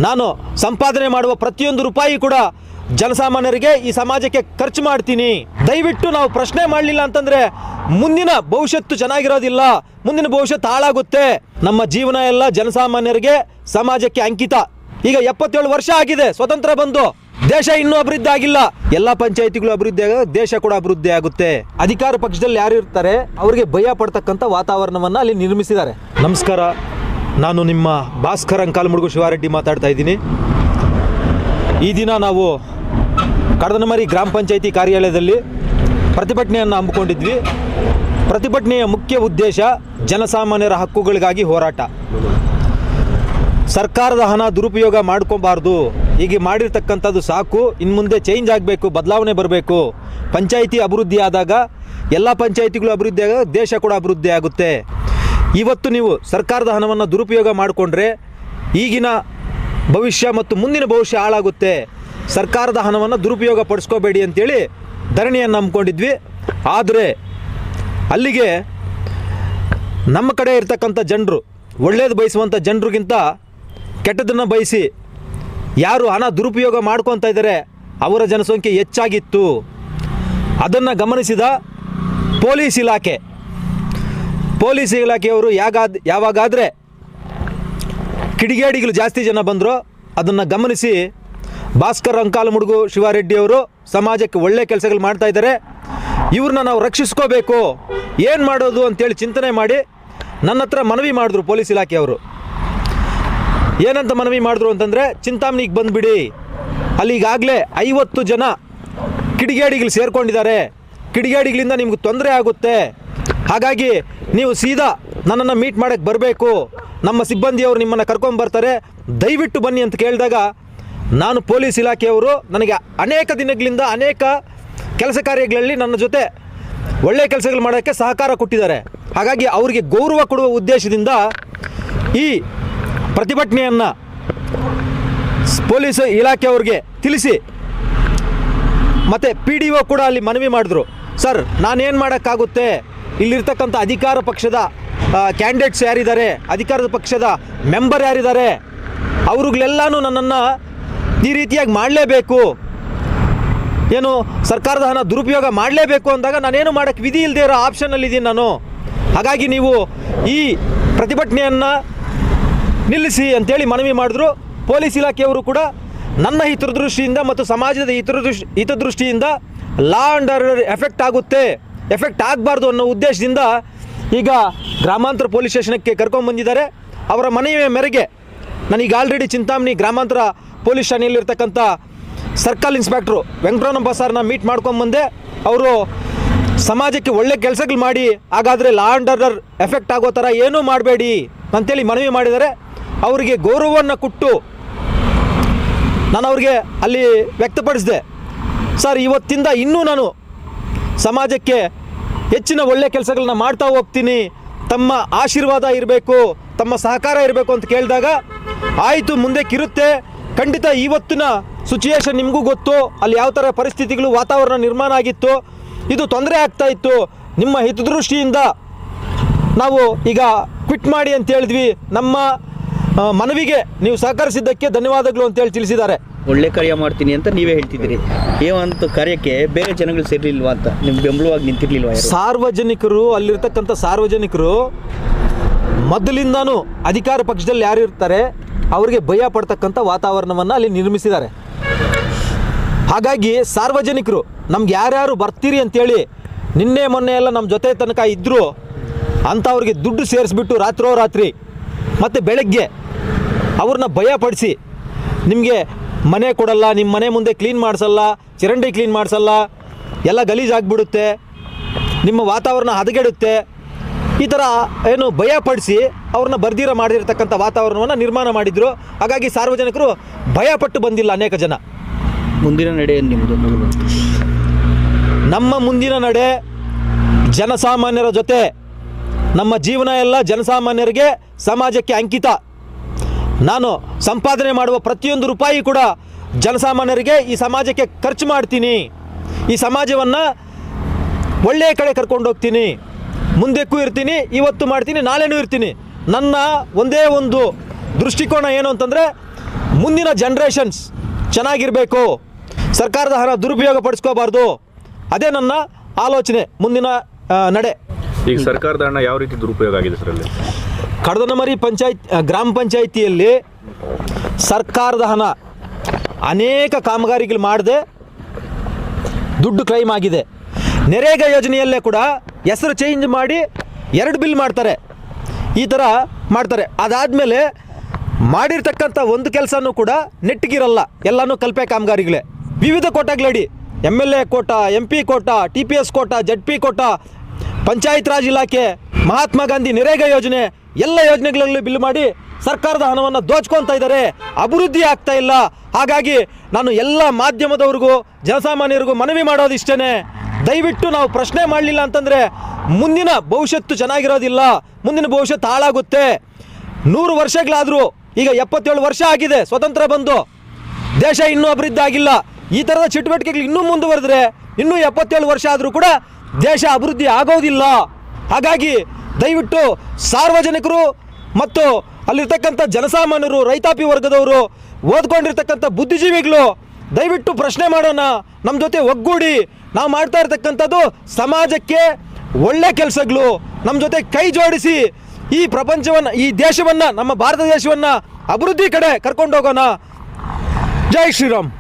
ನಾನು ಸಂಪಾದನೆ ಮಾಡುವ ಪ್ರತಿಯೊಂದು ರೂಪಾಯಿ ಕೂಡ ಜನಸಾಮಾನ್ಯರಿಗೆ ಈ ಸಮಾಜಕ್ಕೆ ಖರ್ಚು ಮಾಡ್ತೀನಿ. ದಯವಿಟ್ಟು ನಾವು ಪ್ರಶ್ನೆ ಮಾಡಲಿಲ್ಲ ಅಂತಂದರೆ ಮುಂದಿನ ಭವಿಷ್ಯತ್ತು ಚೆನ್ನಾಗಿರೋದಿಲ್ಲ, ಮುಂದಿನ ಭವಿಷ್ಯತ್ತು ಹಾಳಾಗುತ್ತೆ. ನಮ್ಮ ಜೀವನ ಎಲ್ಲ ಜನಸಾಮಾನ್ಯರಿಗೆ ಸಮಾಜಕ್ಕೆ ಅಂಕಿತ. ಈಗ 77 ವರ್ಷ ಆಗಿದೆ ಸ್ವತಂತ್ರ ಬಂದು, ದೇಶ ಇನ್ನೂ ಅಭಿವೃದ್ಧಿ ಆಗಿಲ್ಲ. ಎಲ್ಲ ಪಂಚಾಯಿತಿಗಳು ಅಭಿವೃದ್ಧಿ ಆಗ ದೇಶ ಕೂಡ ಅಭಿವೃದ್ಧಿ ಆಗುತ್ತೆ. ಅಧಿಕಾರ ಪಕ್ಷದಲ್ಲಿ ಯಾರು ಇರ್ತಾರೆ ಅವರಿಗೆ ಭಯ ಪಡ್ತಕ್ಕಂಥ ವಾತಾವರಣವನ್ನು ಅಲ್ಲಿ ನಿರ್ಮಿಸಿದ್ದಾರೆ. ನಮಸ್ಕಾರ, ನಾನು ನಿಮ್ಮ ಭಾಸ್ಕರ್ ಅಂಕಾಲಮುಡುಗು ಶಿವಾರೆಡ್ಡಿ ಮಾತಾಡ್ತಾ ಇದ್ದೀನಿ. ಈ ದಿನ ನಾವು ಕಡದನಮರಿ ಗ್ರಾಮ ಪಂಚಾಯಿತಿ ಕಾರ್ಯಾಲಯದಲ್ಲಿ ಪ್ರತಿಭಟನೆಯನ್ನು ಹಮ್ಮಿಕೊಂಡಿದ್ವಿ. ಪ್ರತಿಭಟನೆಯ ಮುಖ್ಯ ಉದ್ದೇಶ ಜನಸಾಮಾನ್ಯರ ಹಕ್ಕುಗಳಿಗಾಗಿ ಹೋರಾಟ. ಸರ್ಕಾರದ ಹಣ ದುರುಪಯೋಗ ಮಾಡ್ಕೊಬಾರ್ದು, ಹೀಗೆ ಮಾಡಿರ್ತಕ್ಕಂಥದ್ದು ಸಾಕು, ಇನ್ನು ಮುಂದೆ ಚೇಂಜ್ ಆಗಬೇಕು, ಬದಲಾವಣೆ ಬರಬೇಕು. ಪಂಚಾಯಿತಿ ಅಭಿವೃದ್ಧಿ ಆದಾಗ ಎಲ್ಲ ಪಂಚಾಯಿತಿಗಳು ಅಭಿವೃದ್ಧಿ ಆಗ ದೇಶ ಕೂಡ ಅಭಿವೃದ್ಧಿ ಆಗುತ್ತೆ. ಇವತ್ತು ನೀವು ಸರ್ಕಾರದ ಹಣವನ್ನು ದುರುಪಯೋಗ ಮಾಡಿಕೊಂಡ್ರೆ ಈಗಿನ ಭವಿಷ್ಯ ಮತ್ತು ಮುಂದಿನ ಭವಿಷ್ಯ ಹಾಳಾಗುತ್ತೆ. ಸರ್ಕಾರದ ಹಣವನ್ನು ದುರುಪಯೋಗ ಪಡಿಸ್ಕೋಬೇಡಿ ಅಂತೇಳಿ ಧರಣಿಯನ್ನು ಹಮ್ಮಿಕೊಂಡಿದ್ವಿ. ಆದರೆ ಅಲ್ಲಿಗೆ ನಮ್ಮ ಕಡೆ ಇರ್ತಕ್ಕಂಥ ಜನರು, ಒಳ್ಳೆಯದು ಬಯಸುವಂಥ ಜನರಿಗಿಂತ ಕೆಟ್ಟದನ್ನು ಬಯಸಿ ಯಾರು ಹಣ ದುರುಪಯೋಗ ಮಾಡ್ಕೊತಾ ಇದ್ದಾರೆ ಅವರ ಜನಸಂಖ್ಯೆ ಹೆಚ್ಚಾಗಿತ್ತು. ಅದನ್ನು ಗಮನಿಸಿದ ಪೊಲೀಸ್ ಇಲಾಖೆಯವರು ಯಾವಾಗಾದರೆ ಕಿಡಿಗೇಡಿಗಳು ಜಾಸ್ತಿ ಜನ ಬಂದರು ಅದನ್ನು ಗಮನಿಸಿ ಭಾಸ್ಕರ್ ಅಂಕಾಲಮುಡುಗು ಶಿವಾರೆಡ್ಡಿಯವರು ಸಮಾಜಕ್ಕೆ ಒಳ್ಳೆ ಕೆಲಸಗಳು ಮಾಡ್ತಾ ಇದ್ದಾರೆ, ಇವ್ರನ್ನ ನಾವು ರಕ್ಷಿಸ್ಕೋಬೇಕು, ಏನು ಮಾಡೋದು ಅಂತೇಳಿ ಚಿಂತನೆ ಮಾಡಿ ನನ್ನ ಹತ್ರ ಮನವಿ ಮಾಡಿದ್ರು. ಪೊಲೀಸ್ ಇಲಾಖೆಯವರು ಏನಂತ ಮನವಿ ಮಾಡಿದ್ರು ಅಂತಂದರೆ, ಚಿಂತಾಮಣಿಗೆ ಬಂದುಬಿಡಿ, ಅಲ್ಲಿ ಈಗಾಗಲೇ 50 ಜನ ಕಿಡಿಗೇಡಿಗಳು ಸೇರಿಕೊಂಡಿದ್ದಾರೆ, ಕಿಡಿಗೇಡಿಗಳಿಂದ ನಿಮ್ಗೆ ತೊಂದರೆ ಆಗುತ್ತೆ, ಹಾಗಾಗಿ ನೀವು ಸೀದಾ ನನ್ನನ್ನು ಮೀಟ್ ಮಾಡೋಕ್ಕೆ ಬರಬೇಕು, ನಮ್ಮ ಸಿಬ್ಬಂದಿಯವರು ನಿಮ್ಮನ್ನು ಕರ್ಕೊಂಬರ್ತಾರೆ, ದಯವಿಟ್ಟು ಬನ್ನಿ ಅಂತ ಕೇಳಿದಾಗ ನಾನು ಪೊಲೀಸ್ ಇಲಾಖೆಯವರು ನನಗೆ ಅನೇಕ ದಿನಗಳಿಂದ ಅನೇಕ ಕೆಲಸ ಕಾರ್ಯಗಳಲ್ಲಿ ನನ್ನ ಜೊತೆ ಒಳ್ಳೆಯ ಕೆಲಸಗಳು ಮಾಡೋಕ್ಕೆ ಸಹಕಾರ ಕೊಟ್ಟಿದ್ದಾರೆ. ಹಾಗಾಗಿ ಅವರಿಗೆ ಗೌರವ ಕೊಡುವ ಉದ್ದೇಶದಿಂದ ಈ ಪ್ರತಿಭಟನೆಯನ್ನು ಪೊಲೀಸ್ ಇಲಾಖೆಯವ್ರಿಗೆ ತಿಳಿಸಿ, ಮತ್ತು PDO ಕೂಡ ಅಲ್ಲಿ ಮನವಿ ಮಾಡಿದ್ರು. ಸರ್, ನಾನೇನು ಮಾಡೋಕ್ಕಾಗುತ್ತೆ, ಇಲ್ಲಿರ್ತಕ್ಕಂಥ ಅಧಿಕಾರ ಪಕ್ಷದ ಕ್ಯಾಂಡಿಡೇಟ್ಸ್ ಯಾರಿದ್ದಾರೆ, ಅಧಿಕಾರದ ಪಕ್ಷದ ಮೆಂಬರ್ ಯಾರಿದ್ದಾರೆ, ಅವ್ರಿಗೆಲ್ಲನೂ ನನ್ನನ್ನು ಈ ರೀತಿಯಾಗಿ ಮಾಡಲೇಬೇಕು, ಏನು ಸರ್ಕಾರದ ಹಣ ದುರುಪಯೋಗ ಮಾಡಲೇಬೇಕು ಅಂದಾಗ ನಾನೇನು ಮಾಡೋಕ್ಕೆ ವಿಧಿ ಇಲ್ಲದೆ ಇರೋ ಆಪ್ಷನಲ್ಲಿದ್ದೀನಿ ನಾನು. ಹಾಗಾಗಿ ನೀವು ಈ ಪ್ರತಿಭಟನೆಯನ್ನು ನಿಲ್ಲಿಸಿ ಅಂತೇಳಿ ಮನವಿ ಮಾಡಿದ್ರು. ಪೊಲೀಸ್ ಇಲಾಖೆಯವರು ಕೂಡ ನನ್ನ ಹಿತದೃಷ್ಟಿಯಿಂದ ಮತ್ತು ಸಮಾಜದ ಹಿತದೃಷ್ಟಿಯಿಂದ ಲಾ ಆ್ಯಂಡ್ ಆರ್ಡರ್ ಎಫೆಕ್ಟ್ ಆಗಬಾರ್ದು ಅನ್ನೋ ಉದ್ದೇಶದಿಂದ ಈಗ ಗ್ರಾಮಾಂತರ ಪೊಲೀಸ್ ಸ್ಟೇಷನ್ಗೆ ಕರ್ಕೊಂಡ್ಬಂದಿದ್ದಾರೆ. ಅವರ ಮನವಿಯ ಮೇರೆಗೆ ನಾನೀಗ ಆಲ್ರೆಡಿ ಚಿಂತಾಮಣಿ ಗ್ರಾಮಾಂತರ ಪೊಲೀಸ್ ಠಾಣೆಯಲ್ಲಿರ್ತಕ್ಕಂಥ ಸರ್ಕಲ್ ಇನ್ಸ್ಪೆಕ್ಟ್ರು ವೆಂಕಟರಮಣಪ್ಪ ಸರ್ನ ಮೀಟ್ ಮಾಡ್ಕೊಂಬಂದೆ. ಅವರು ಸಮಾಜಕ್ಕೆ ಒಳ್ಳೆ ಕೆಲಸಗಳು ಮಾಡಿ, ಹಾಗಾದರೆ ಲಾ ಆ್ಯಂಡ್ ಆರ್ಡರ್ ಎಫೆಕ್ಟ್ ಆಗೋ ಥರ ಏನೂ ಮಾಡಬೇಡಿ ಅಂತೇಳಿ ಮನವಿ ಮಾಡಿದ್ದಾರೆ. ಅವರಿಗೆ ಗೌರವವನ್ನು ಕೊಟ್ಟು ನಾನು ಅವ್ರಿಗೆ ಅಲ್ಲಿ ವ್ಯಕ್ತಪಡಿಸಿದೆ, ಸರ್ ಇವತ್ತಿಂದ ಇನ್ನೂ ನಾನು ಸಮಾಜಕ್ಕೆ ಹೆಚ್ಚಿನ ಒಳ್ಳೆಯ ಕೆಲಸಗಳನ್ನ ಮಾಡ್ತಾ ಹೋಗ್ತೀನಿ, ತಮ್ಮ ಆಶೀರ್ವಾದ ಇರಬೇಕು, ತಮ್ಮ ಸಹಕಾರ ಇರಬೇಕು ಅಂತ ಕೇಳಿದಾಗ ಆಯಿತು ಮುಂದಕ್ಕಿರುತ್ತೆ, ಖಂಡಿತ ಇವತ್ತಿನ ಸಿಚುಯೇಷನ್ ನಿಮಗೂ ಗೊತ್ತು, ಅಲ್ಲಿ ಯಾವ ಥರ ಪರಿಸ್ಥಿತಿಗಳು ವಾತಾವರಣ ನಿರ್ಮಾಣ ಆಗಿತ್ತು, ಇದು ತೊಂದರೆ ಆಗ್ತಾಯಿತ್ತು, ನಿಮ್ಮ ಹಿತದೃಷ್ಟಿಯಿಂದ ನಾವು ಈಗ ಕ್ವಿಟ್ ಮಾಡಿ ಅಂತ ಹೇಳಿದ್ವಿ, ನಮ್ಮ ಮನವಿಗೆ ನೀವು ಸಹಕರಿಸಿದ್ದಕ್ಕೆ ಧನ್ಯವಾದಗಳು ಅಂತೇಳಿ ತಿಳಿಸಿದ್ದಾರೆ. ಒಳ್ಳೆ ಕಾರ್ಯ ಮಾಡ್ತೀನಿ ಅಂತ ನೀವೇ ಹೇಳ್ತಿದ್ದೀರಿ, ಏವಂತ ಕಾರ್ಯಕ್ಕೆ ಬೇರೆ ಜನಗಳು ಸೇರಲಿಲ್ವಾ ಅಂತ ನಿಮ್ಗೆ ಬೆಂಬಲವಾಗಿ ನಿಂತಿರ್ಲಿಲ್ವಾ? ಸಾರ್ವಜನಿಕರು, ಅಲ್ಲಿರ್ತಕ್ಕಂಥ ಸಾರ್ವಜನಿಕರು ಮೊದಲಿಂದಾನು ಅಧಿಕಾರ ಪಕ್ಷದಲ್ಲಿ ಯಾರು ಇರ್ತಾರೆ ಅವರಿಗೆ ಭಯ ಪಡ್ತಕ್ಕಂಥ ವಾತಾವರಣವನ್ನು ಅಲ್ಲಿ ನಿರ್ಮಿಸಿದ್ದಾರೆ. ಹಾಗಾಗಿ ಸಾರ್ವಜನಿಕರು ನಮ್ಗೆ ಯಾರ್ಯಾರು ಬರ್ತೀರಿ ಅಂತೇಳಿ ನಿನ್ನೆ ಮೊನ್ನೆ ಎಲ್ಲ ನಮ್ಮ ಜೊತೆ ತನಕ ಇದ್ದರು ಅಂಥವ್ರಿಗೆ ದುಡ್ಡು ಸೇರಿಸ್ಬಿಟ್ಟು ರಾತ್ರಿ ಮತ್ತು ಬೆಳಗ್ಗೆ ಅವ್ರನ್ನ ಭಯಪಡಿಸಿ, ನಿಮಗೆ ಮನೆ ಕೊಡಲ್ಲ, ನಿಮ್ಮ ಮನೆ ಮುಂದೆ ಕ್ಲೀನ್ ಮಾಡಿಸಲ್ಲ, ಚರಂಡಿ ಕ್ಲೀನ್ ಮಾಡಿಸಲ್ಲ, ಎಲ್ಲ ಗಲೀಜಾಗಿಬಿಡುತ್ತೆ, ನಿಮ್ಮ ವಾತಾವರಣ ಹದಗೆಡುತ್ತೆ, ಈ ಥರ ಏನು ಭಯಪಡಿಸಿ ಅವ್ರನ್ನ ಬರ್ದಿರ ಮಾಡಿರ್ತಕ್ಕಂಥ ವಾತಾವರಣವನ್ನು ನಿರ್ಮಾಣ ಮಾಡಿದರು. ಹಾಗಾಗಿ ಸಾರ್ವಜನಿಕರು ಭಯಪಟ್ಟು ಬಂದಿಲ್ಲ ಅನೇಕ ಜನ. ಮುಂದಿನ ನಡೆ ನಿಮ್ಮದು? ನಮ್ಮ ಮುಂದಿನ ನಡೆ ಜನಸಾಮಾನ್ಯರ ಜೊತೆ, ನಮ್ಮ ಜೀವನ ಎಲ್ಲ ಜನಸಾಮಾನ್ಯರಿಗೆ ಸಮಾಜಕ್ಕೆ ಅಂಕಿತ. ನಾನು ಸಂಪಾದನೆ ಮಾಡುವ ಪ್ರತಿಯೊಂದು ರೂಪಾಯಿ ಕೂಡ ಜನಸಾಮಾನ್ಯರಿಗೆ ಈ ಸಮಾಜಕ್ಕೆ ಖರ್ಚು ಮಾಡ್ತೀನಿ, ಈ ಸಮಾಜವನ್ನು ಒಳ್ಳೆಯ ಕಡೆ ಕರ್ಕೊಂಡೋಗ್ತೀನಿ, ಮುಂದಕ್ಕೂ ಇರ್ತೀನಿ, ಇವತ್ತು ಮಾಡ್ತೀನಿ, ನಾಳೆನೂ ಇರ್ತೀನಿ. ನನ್ನ ಒಂದೇ ಒಂದು ದೃಷ್ಟಿಕೋನ ಏನು ಅಂತಂದರೆ ಮುಂದಿನ ಜನ್ರೇಷನ್ಸ್ ಚೆನ್ನಾಗಿರಬೇಕು, ಸರ್ಕಾರದ ಹಣ ದುರುಪಯೋಗ ಪಡಿಸ್ಕೋಬಾರ್ದು. ಅದೇ ನನ್ನ ಆಲೋಚನೆ, ಮುಂದಿನ ನಡೆ. ಈಗ ಸರ್ಕಾರದ ಹಣ ಯಾವ ರೀತಿ ದುರುಪಯೋಗ ಆಗಿದೆ ಸರ್ ಅಲ್ಲಿ? ಕಡದನಮರಿ ಗ್ರಾಮ ಪಂಚಾಯಿತಿಯಲ್ಲಿ ಸರ್ಕಾರದ ಹಣ ಅನೇಕ ಕಾಮಗಾರಿಗಳು ಮಾಡದೆ ದುಡ್ಡು ಕ್ಲೈಮ್ ಆಗಿದೆ. ನರೇಗಾ ಯೋಜನೆಯಲ್ಲೇ ಕೂಡ ಹೆಸರು ಚೇಂಜ್ ಮಾಡಿ 2 ಬಿಲ್ ಮಾಡ್ತಾರೆ, ಈ ಥರ ಮಾಡ್ತಾರೆ. ಅದಾದಮೇಲೆ ಮಾಡಿರ್ತಕ್ಕಂಥ ಒಂದು ಕೆಲಸನೂ ಕೂಡ ನೆಟ್ಟಿಗಿರಲ್ಲ, ಎಲ್ಲನೂ ಕಲ್ಪೆ ಕಾಮಗಾರಿಗಳೇ. ವಿವಿಧ ಕೋಟಾಗಳಡಿ MLA Kota, MP Kota, TPS Kota, ZP Kota, panchayat Raj ಇಲಾಖೆ, ಮಹಾತ್ಮ ಗಾಂಧಿ ನರೇಗಾ ಯೋಜನೆ, ಎಲ್ಲ ಯೋಜನೆಗಳಲ್ಲಿ ಬಿಲ್ ಮಾಡಿ ಸರ್ಕಾರದ ಹಣವನ್ನು ದೋಚ್ಕೊತಾ ಇದ್ದಾರೆ, ಅಭಿವೃದ್ಧಿ ಆಗ್ತಾ ಇಲ್ಲ. ಹಾಗಾಗಿ ನಾನು ಎಲ್ಲ ಮಾಧ್ಯಮದವ್ರಿಗೂ ಜನಸಾಮಾನ್ಯರಿಗೂ ಮನವಿ ಮಾಡೋದಿಷ್ಟೇ, ದಯವಿಟ್ಟು ನಾವು ಪ್ರಶ್ನೆ ಮಾಡಲಿಲ್ಲ ಅಂತಂದರೆ ಮುಂದಿನ ಭವಿಷ್ಯತ್ತು ಚೆನ್ನಾಗಿರೋದಿಲ್ಲ, ಮುಂದಿನ ಭವಿಷ್ಯತ್ತು ಹಾಳಾಗುತ್ತೆ. 100 ವರ್ಷಗಳಾದರೂ, ಈಗ 77 ವರ್ಷ ಆಗಿದೆ ಸ್ವತಂತ್ರ ಬಂದು, ದೇಶ ಇನ್ನೂ ಅಭಿವೃದ್ಧಿ ಆಗಿಲ್ಲ. ಈ ಥರದ ಚಟುವಟಿಕೆಗಳು ಇನ್ನೂ ಮುಂದುವರೆದ್ರೆ ಇನ್ನೂ 77 ವರ್ಷ ಆದರೂ ಕೂಡ ದೇಶ ಅಭಿವೃದ್ಧಿ ಆಗೋದಿಲ್ಲ. ಹಾಗಾಗಿ ದಯವಿಟ್ಟು ಸಾರ್ವಜನಿಕರು ಮತ್ತು ಅಲ್ಲಿರ್ತಕ್ಕಂಥ ಜನಸಾಮಾನ್ಯರು, ರೈತಾಪಿ ವರ್ಗದವರು, ಓದ್ಕೊಂಡಿರ್ತಕ್ಕಂಥ ಬುದ್ಧಿಜೀವಿಗಳು ದಯವಿಟ್ಟು ಪ್ರಶ್ನೆ ಮಾಡೋಣ, ನಮ್ಮ ಜೊತೆ ಒಗ್ಗೂಡಿ ನಾವು ಮಾಡ್ತಾ ಇರ್ತಕ್ಕಂಥದ್ದು ಸಮಾಜಕ್ಕೆ ಒಳ್ಳೆ ಕೆಲಸಗಳು, ನಮ್ಮ ಜೊತೆ ಕೈ ಜೋಡಿಸಿ ಈ ಪ್ರಪಂಚವನ್ನು, ಈ ದೇಶವನ್ನು, ನಮ್ಮ ಭಾರತ ದೇಶವನ್ನು ಅಭಿವೃದ್ಧಿ ಕಡೆ ಕರ್ಕೊಂಡು ಹೋಗೋಣ. ಜೈ ಶ್ರೀರಾಮ್.